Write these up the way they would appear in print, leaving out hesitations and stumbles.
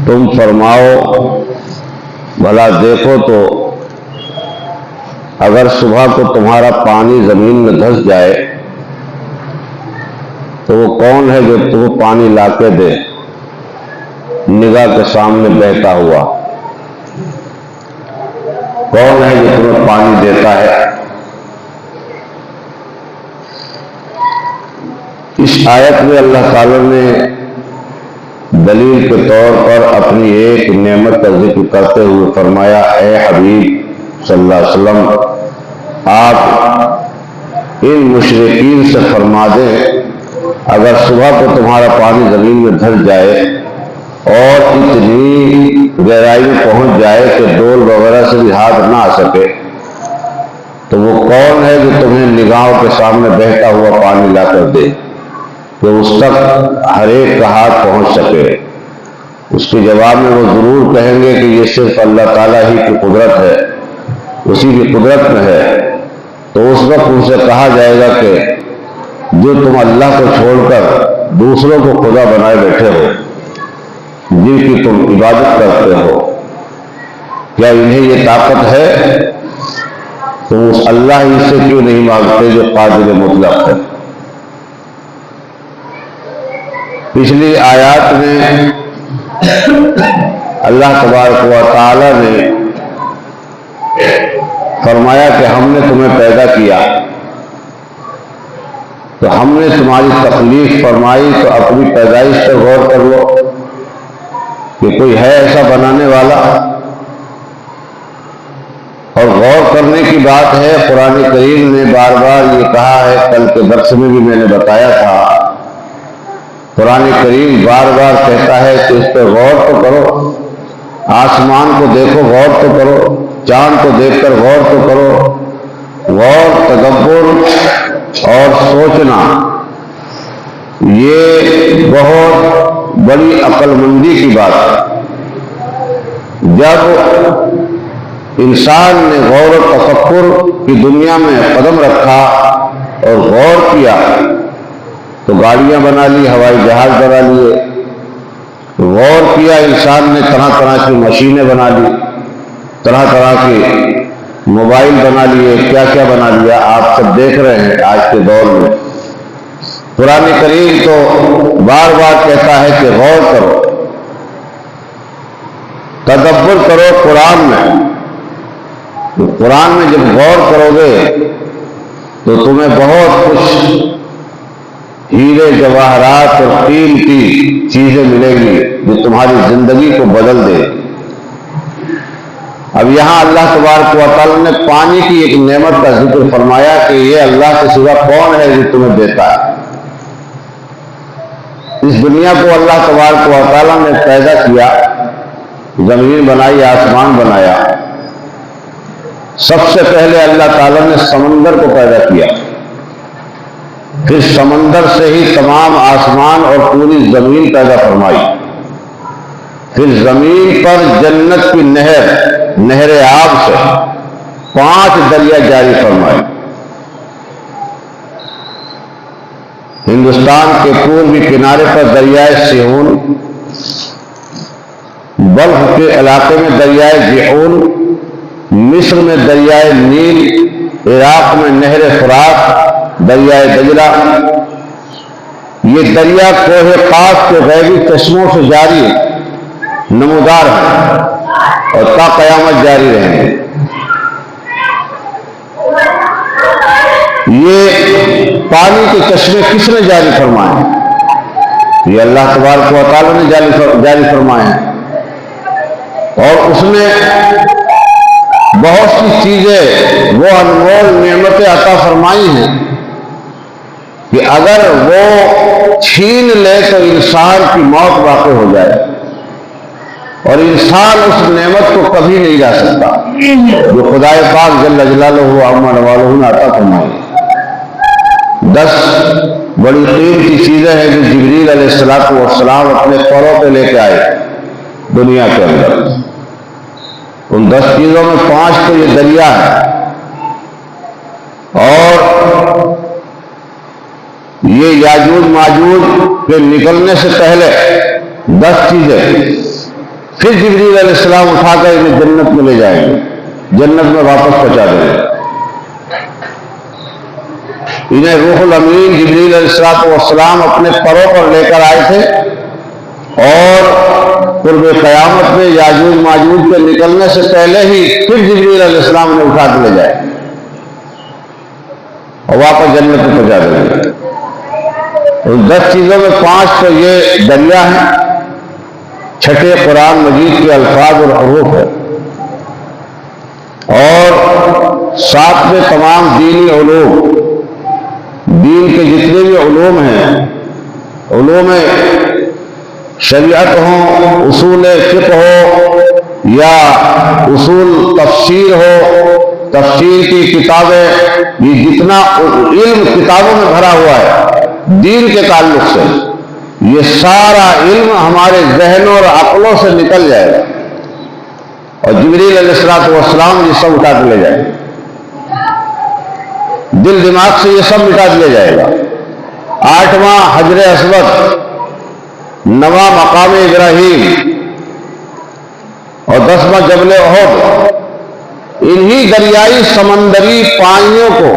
تم فرماؤ بھلا دیکھو تو اگر صبح کو تمہارا پانی زمین میں دھس جائے تو وہ کون ہے جو تمہیں پانی لا کے دے نگاہ کے سامنے بہتا ہوا؟ کون ہے جو تمہیں پانی دیتا ہے؟ اس آیت میں اللہ تعالیٰ نے دلیل کے طور پر اپنی ایک نعمت کا ذکر کرتے ہوئے فرمایا، اے حبیب صلی اللہ علیہ وسلم، آپ ان مشرکین سے فرما دیں اگر صبح کو تمہارا پانی زمین میں دھس جائے اور اتنی گہرائی میں پہنچ جائے کہ ڈول وغیرہ سے بھی ہاتھ نہ آ سکے تو وہ کون ہے جو تمہیں نگاہوں کے سامنے بہتا ہوا پانی لا کر دے کہ اس تک ہر ایک کا ہاتھ پہنچ سکے؟ اس کے جواب میں وہ ضرور کہیں گے کہ یہ صرف اللہ تعالیٰ ہی کی قدرت ہے، اسی کی قدرت میں ہے۔ تو اس وقت ان سے کہا جائے گا کہ جو تم اللہ کو چھوڑ کر دوسروں کو خدا بنائے بیٹھے ہو، جن کی تم عبادت کرتے ہو، کیا انہیں یہ طاقت ہے؟ تم اس اللہ ہی سے کیوں نہیں مانگتے جو قادر مطلق ہے؟ پچھلی آیات میں اللہ تبارک و تعالی نے فرمایا کہ ہم نے تمہیں پیدا کیا، تو ہم نے تمہاری تخلیق فرمائی، تو اپنی پیدائش پر غور کر لو کہ کوئی ہے ایسا بنانے والا۔ اور غور کرنے کی بات ہے، قرآن کریم نے بار بار یہ کہا ہے، کل کے درس میں بھی میں نے بتایا تھا، قرآن کریم بار بار کہتا ہے کہ اس پہ غور تو کرو، آسمان کو دیکھو، غور تو کرو، چاند کو دیکھ کر غور تو کرو۔ غور، تدبر اور سوچنا یہ بہت بڑی عقل مندی کی بات ہے۔ جب انسان نے غور و تفکر کی دنیا میں قدم رکھا اور غور کیا تو گاڑیاں بنا لی، ہوائی جہاز بنا لیے۔ غور کیا انسان نے، طرح طرح کی مشینیں بنا لی، طرح طرح کے موبائل بنا لیے، کیا کیا بنا لیا، آپ سب دیکھ رہے ہیں آج کے دور میں۔ قرآن کریم تو بار بار کہتا ہے کہ غور کرو، تدبر کرو قرآن میں۔ قرآن میں جب غور کرو گے تو تمہیں بہت کچھ ہیرے جواہرات اور قیمتی چیزیں ملیں گی جو تمہاری زندگی کو بدل دے۔ اب یہاں اللہ تبارک و تعالیٰ نے پانی کی ایک نعمت کا ذکر فرمایا کہ یہ اللہ کے سوا کون ہے جو تمہیں دیتا ہے۔ اس دنیا کو اللہ تبارک و تعالیٰ نے پیدا کیا، زمین بنائی، آسمان بنایا۔ سب سے پہلے اللہ تعالیٰ نے سمندر کو پیدا کیا، پھر سمندر سے ہی تمام آسمان اور پوری زمین پیدا فرمائی، پھر زمین پر جنت کی نہر آب سے 5 دریا جاری فرمائے۔ ہندوستان کے پوربی کنارے پر دریائے سیہون، بلخ کے علاقے میں دریائے جیحون، مصر میں دریائے نیل، عراق میں نہر فرات، دریائے دجلہ۔ یہ دریا کوہ قاف کے غیبی چشموں سے جاری نمودار ہے اور تا قیامت جاری رہیں گے۔ یہ پانی کے چشمے کس نے جاری فرمائے؟ یہ اللہ تبارک و تعالیٰ نے جاری فرمائے ہیں، اور اس نے بہت سی چیزیں، وہ انمول نعمتیں عطا فرمائی ہیں کہ اگر وہ چھین لے تو انسان کی موت واقع ہو جائے، اور انسان اس نعمت کو کبھی نہیں جا سکتا جو خدا پاک جل جلالہ عما نوالہ نے عطا فرمائی۔ 10 بڑی قیمتی چیزیں ہیں جو جبریل علیہ السلام اپنے پروں پہ لے کے آئے دنیا کے اندر۔ ان 10 چیزوں میں 5 تو یہ دریا ہے، اور یہ یاجوج ماجوج کے نکلنے سے پہلے 10 چیزیں پھر جبریل علیہ السلام اٹھا کر انہیں جنت میں لے جائیں گے، جنت میں واپس پہنچا دیں گے۔ انہیں روح الامین جبریل علیہ السلام اپنے پروں پر لے کر آئے تھے، اور قرب قیامت میں یاجوج ماجوج کے نکلنے سے پہلے ہی پھر جبریل علیہ السلام نے اٹھا کے لے جائے اور واپس جنت میں پہنچا دیں گے۔ ان 10 چیزوں میں 5 تو یہ دریا ہیں، چھٹے قرآن مجید کے الفاظ اور حروف ہے، اور 7 میں تمام دینی علوم، دین کے جتنے بھی علوم ہیں، علوم شریعت ہوں، اصول فقہ ہو یا اصول تفسیر ہو، تفسیر کی کتابیں، یہ جتنا علم کتابوں میں بھرا ہوا ہے دین کے تعلق سے، یہ سارا علم ہمارے ذہنوں اور عقلوں سے نکل جائے گا، اور جبریل علیہ السلام یہ سب اٹھا کے لے جائے گا، دل دماغ سے یہ سب مٹا دیا جائے گا۔ 8واں حجر اسود، 9واں مقام ابراہیم اور 10واں جبل احد، انہی دریائی سمندری پانیوں کو،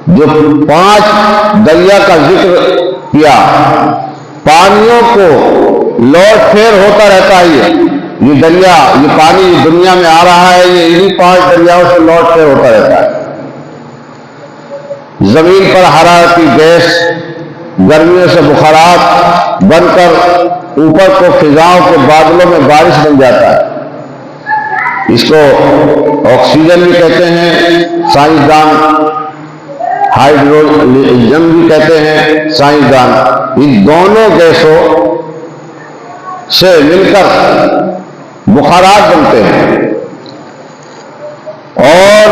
جو 5 دریا کا ذکر کیا، پانیوں کو لوٹ پھیر ہوتا رہتا ہے، یہ دریا، یہ پانی دنیا میں آ رہا ہے، یہ انہی 5 دریاؤں سے لوٹ پھیر ہوتا رہتا ہے۔ زمین پر حرارتی گیس گرمیوں سے بخارات بن کر اوپر کو فضاؤں کے بادلوں میں بارش بن جاتا ہے، اس کو آکسیجن بھی کہتے ہیں سائنسدان، ہائیڈروجن بھی کہتے ہیں سائنسدان۔ ان دونوں گیسوں سے مل کر بخارات بنتے ہیں، اور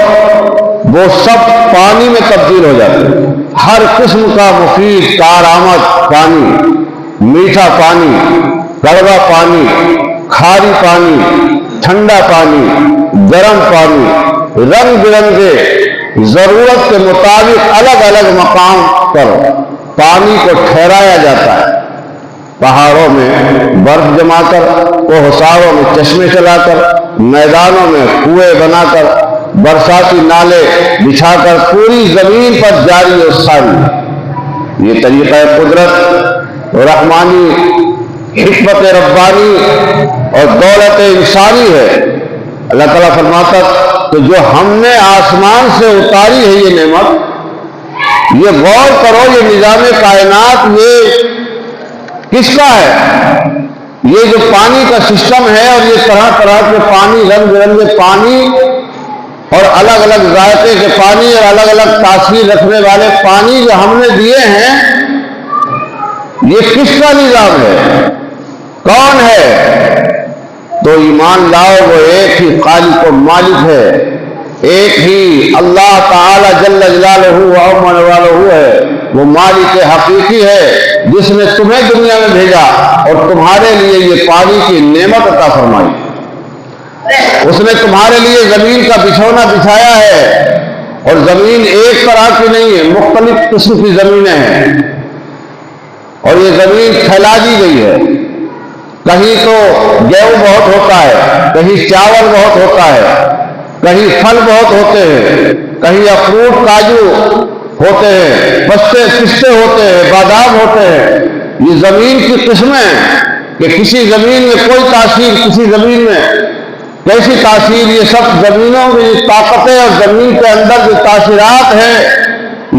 وہ سب پانی میں تبدیل ہو جاتے ہیں۔ ہر قسم کا مفید کارآمد پانی، میٹھا پانی، کڑوا پانی، کھاری پانی، ٹھنڈا پانی، گرم پانی، رنگ برنگے ضرورت کے مطابق الگ الگ مقام پر پانی کو ٹھہرایا جاتا ہے، پہاڑوں میں برف جما کر، کوہساروں میں چشمے چلا کر، میدانوں میں کنویں بنا کر، برساتی نالے بچھا کر پوری زمین پر جاری و ساری۔ یہ طریقہ قدرت، رحمانی، حکمت ربانی اور دولت انسانی ہے۔ اللہ تعالیٰ فرماتا کہ جو ہم نے آسمان سے اتاری ہے یہ نعمت، یہ غور کرو، یہ نظام کائنات یہ کس کا ہے؟ یہ جو پانی کا سسٹم ہے، اور یہ طرح طرح کے پانی، رنگ برنگے پانی اور الگ الگ ذائقے کے پانی اور الگ الگ تاثیر رکھنے والے پانی جو ہم نے دیے ہیں، یہ کس کا نظام ہے؟ کون ہے؟ تو ایمان لاؤ، وہ ایک ہی خالق و مالک ہے، ایک ہی اللہ تعالی جل جلالہ و عظم جلالہ ہے، وہ مالک حقیقی ہے جس نے تمہیں دنیا میں بھیجا اور تمہارے لیے یہ پانی کی نعمت عطا فرمائی۔ اس نے تمہارے لیے زمین کا بچھونا بچھایا ہے، اور زمین ایک طرح کی نہیں ہے، مختلف قسم کی زمینیں ہیں، اور یہ زمین پھیلا دی گئی ہے۔ کہیں تو گیہوں بہت ہوتا ہے، کہیں چاول بہت ہوتا ہے، کہیں پھل بہت ہوتے ہیں، کہیں اخروٹ کاجو ہوتے ہیں، پستے ہوتے ہیں، بادام ہوتے ہیں۔ یہ زمین کی قسمیں کہ کسی زمین میں کوئی تاثیر، کسی زمین میں کیسی تاثیر، یہ سب زمینوں کی طاقتیں اور زمین کے اندر جو تاثیرات ہیں،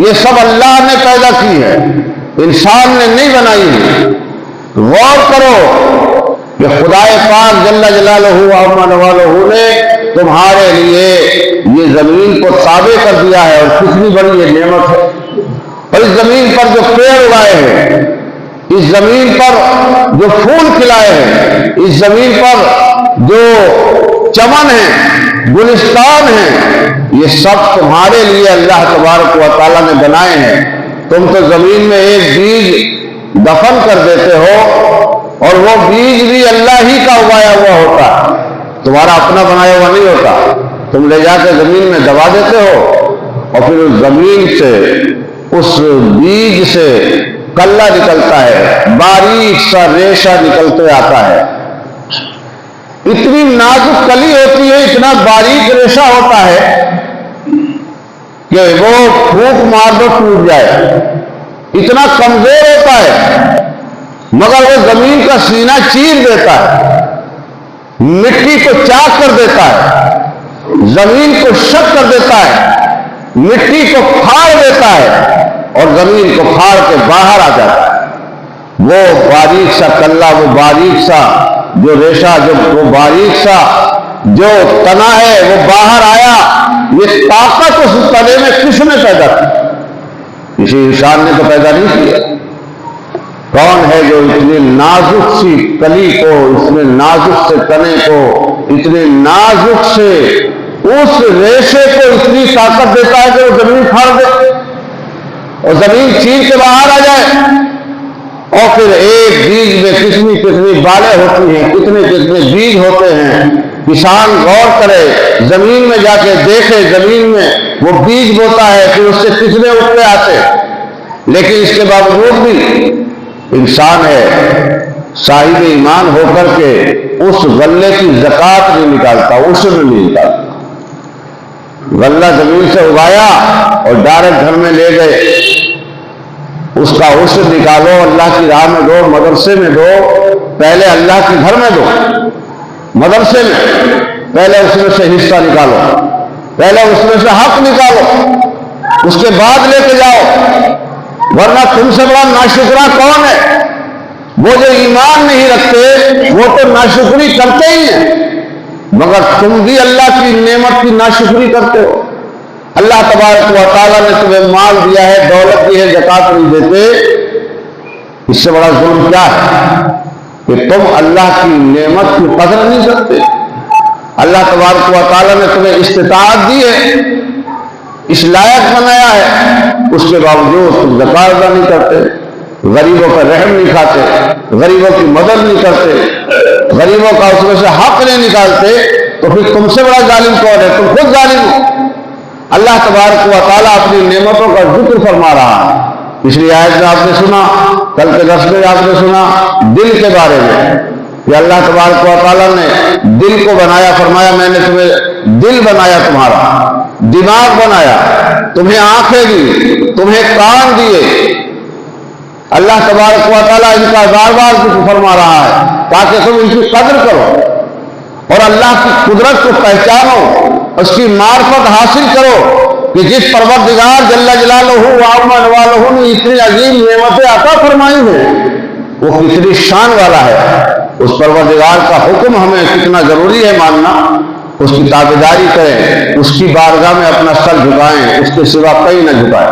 یہ سب اللہ نے پیدا کی ہے، انسان نے نہیں بنائی ہے۔ غور کرو کہ خدائے پاک جل جلالہ و عظم جلالہ نے تمہارے لیے یہ زمین کو تابع کر دیا ہے، اور کتنی بڑی یہ نعمت ہے۔ اور اس زمین پر جو پیڑ اگائے ہیں، اس زمین پر جو پھول کھلائے ہیں، اس زمین پر جو چمن ہیں، گلستان ہیں، یہ سب تمہارے لیے اللہ تبارک و تعالیٰ نے بنائے ہیں۔ تم تو زمین میں ایک بیج دفن کر دیتے ہو، اور وہ بیج بھی اللہ ہی کا اگایا ہوا ہوتا ہے، تمہارا اپنا بنایا ہوا نہیں ہوتا۔ تم لے جا کے زمین میں دبا دیتے ہو، اور پھر اس زمین سے، اس بیج سے کلا نکلتا ہے، باریک سا ریشہ نکلتے آتا ہے، اتنی نازک کلی ہوتی ہے، اتنا باریک ریشہ ہوتا ہے کہ وہ پھونک مار دو ٹوٹ جائے، اتنا کمزور ہوتا ہے، مگر وہ زمین کا سینہ چیر دیتا ہے، مٹی کو چاک کر دیتا ہے، زمین کو شک کر دیتا ہے، مٹی کو پھاڑ دیتا ہے اور زمین کو پھاڑ کے باہر آ جاتا ہے۔ وہ باریک سا کلہ، وہ باریک سا جو ریشہ، وہ باریک سا جو تنا ہے وہ باہر آیا، یہ طاقت اس تنے میں کس نے پیدا کی؟ کسی انسان نے تو پیدا نہیں کیا۔ کون ہے جو اتنی نازک سی کلی کو، اتنے نازک سے تنے کو، اتنے نازک سے اس ریشے کو اتنی طاقت دیتا ہے کہ وہ زمین پھاڑ دے اور زمین چیر کے باہر آ جائے؟ اور پھر ایک بیج میں کتنی کتنی بالیں ہوتی ہیں، کتنے کتنے بیج ہوتے ہیں۔ کسان غور کرے، زمین میں جا کے دیکھے، زمین میں وہ بیج بوتا ہے، پھر اس سے کتنے اٹھتے آتے، لیکن اس کے باوجود بھی انسان ہے صاحب ایمان ہو کر کے اس غلے کی زکات نہیں نکالتا، عشر نہیں نکالتا۔ غلہ زمین سے اگایا اور ڈائریکٹ گھر میں لے گئے، اس کا عشر نکالو، اللہ کی راہ میں دو، مدرسے میں دو، پہلے اللہ کے گھر میں دو، مدرسے میں پہلے اس میں سے حصہ نکالو، پہلے اس میں سے حق نکالو، اس کے بعد لے کے جاؤ، ورنہ تم سے بڑا ناشکرا کون ہے؟ وہ جو ایمان نہیں رکھتے وہ تو ناشکری کرتے ہی ہیں، مگر تم بھی اللہ کی نعمت کی ناشکری کرتے ہو۔ اللہ تبارک و تعالیٰ نے تمہیں مال دیا ہے، دولت دی ہے، زکات نہیں دیتے، اس سے بڑا ظلم کیا ہے کہ تم اللہ کی نعمت کی قدر نہیں کرتے۔ اللہ تبارک و تعالیٰ نے تمہیں استطاعت دی ہے، اس لائق بنایا ہے، اس کے باوجود تم زکات ادا نہیں کرتے، غریبوں کا رحم نہیں کھاتے، غریبوں کی مدد نہیں کرتے، غریبوں کا اس میں سے حق نہیں نکالتے، تو پھر تم سے بڑا ظالم کون ہے؟ تم خود ظالم ہو۔ اللہ تبارک و تعالیٰ اپنی نعمتوں کا ذکر فرما رہا ہے۔ پچھلی آیت میں آپ نے سنا، کل کے درس میں آپ نے سنا دل کے بارے میں کہ اللہ تبارک و تعالیٰ نے دل کو بنایا، فرمایا میں نے تمہیں دل بنایا، تمہارا دماغ بنایا، تمہیں آنکھیں دی، تمہیں کان دیے۔ اللہ تبارک و تعالیٰ ان کا بار بار ذکر فرما رہا ہے تاکہ تم ان کی قدر کرو اور اللہ کی قدرت کو پہچانو، اس کی معرفت حاصل کرو کہ جس پروردگار جل جلالہ و عظم جلالہ نے اتنی عظیم نعمتیں عطا فرمائی ہیں وہ کتنی شان والا ہے۔ اس پروردگار کا حکم ہمیں کتنا ضروری ہے ماننا، اس کی تابعداری کریں، اس کی بارگاہ میں اپنا سر جھکائیں، اس کے سوا کہیں نہ جھکائیں،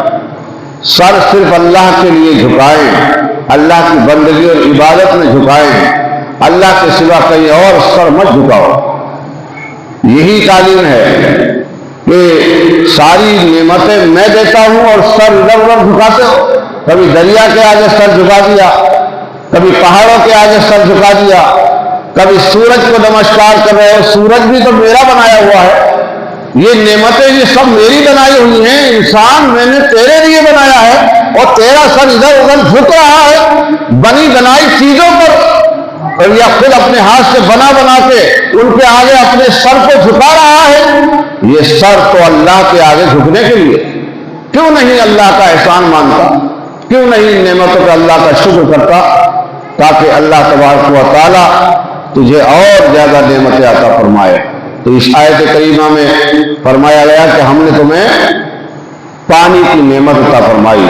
سر صرف اللہ کے لیے جھکائیں، اللہ کی بندگی اور عبادت میں جھکائیں، اللہ کے سوا کہیں اور سر مت جھکاؤ۔ یہی تعلیم ہے کہ ساری نعمتیں میں دیتا ہوں اور سر ادھر ادھر جھکاتے ہو، کبھی دریا کے آگے سر جھکا دیا، کبھی پہاڑوں کے آگے سر جھکا دیا، کبھی سورج کو نمسکار کر رہے ہو، سورج بھی تو میرا بنایا ہوا ہے، یہ نعمتیں یہ سب میری بنائی ہوئی ہیں، انسان میں نے تیرے لیے بنایا ہے اور تیرا سر ادھر ادھر جھک رہا ہے بنی بنائی چیزوں پر، اور یا خود اپنے ہاتھ سے بنا بنا کے ان کے آگے اپنے سر کو جھکا رہا ہے۔ یہ سر تو اللہ کے آگے جھکنے کے لیے، کیوں نہیں اللہ کا احسان مانتا، کیوں نہیں نعمتوں کا اللہ کا شکر کرتا تاکہ اللہ تبارک و تعالیٰ تجھے اور زیادہ نعمتیں عطا فرمائے۔ تو اس آیت کریمہ میں فرمایا گیا کہ ہم نے تمہیں پانی کی نعمت عطا فرمائی۔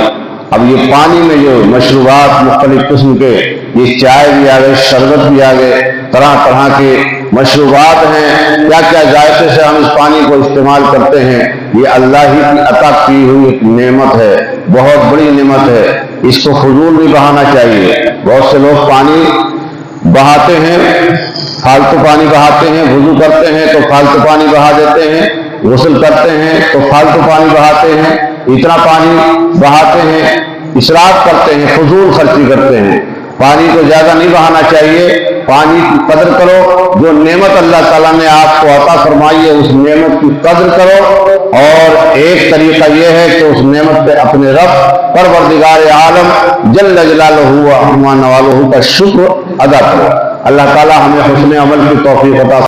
اب یہ پانی میں جو مشروبات مختلف قسم کے، یہ چائے بھی آ گئے، شربت بھی آ گئے، طرح طرح کے مشروبات ہیں، کیا کیا ذائقے سے ہم اس پانی کو استعمال کرتے ہیں، یہ اللہ ہی کی عطا کی ہوئی ایک نعمت ہے، بہت بڑی نعمت ہے، اس کو فضول نہیں بہانا چاہیے۔ بہت سے لوگ پانی بہاتے ہیں، فالتو پانی بہاتے ہیں، وضو کرتے ہیں تو فالتو پانی بہا دیتے ہیں، غسل کرتے ہیں تو فالتو پانی بہاتے ہیں، اتنا پانی بہاتے ہیں، اسراف کرتے ہیں، فضول خرچی کرتے ہیں۔ پانی کو زیادہ نہیں بہانا چاہیے، پانی کی قدر کرو، جو نعمت اللہ تعالیٰ نے آپ کو عطا فرمائی ہے اس نعمت کی قدر کرو، اور ایک طریقہ یہ ہے کہ اس نعمت پہ اپنے رب پروردگار عالم جل جلالہ و عظم جلالہ کا شکر ادا کرو۔ اللہ تعالی ہمیں حسن عمل کی توفیق عطا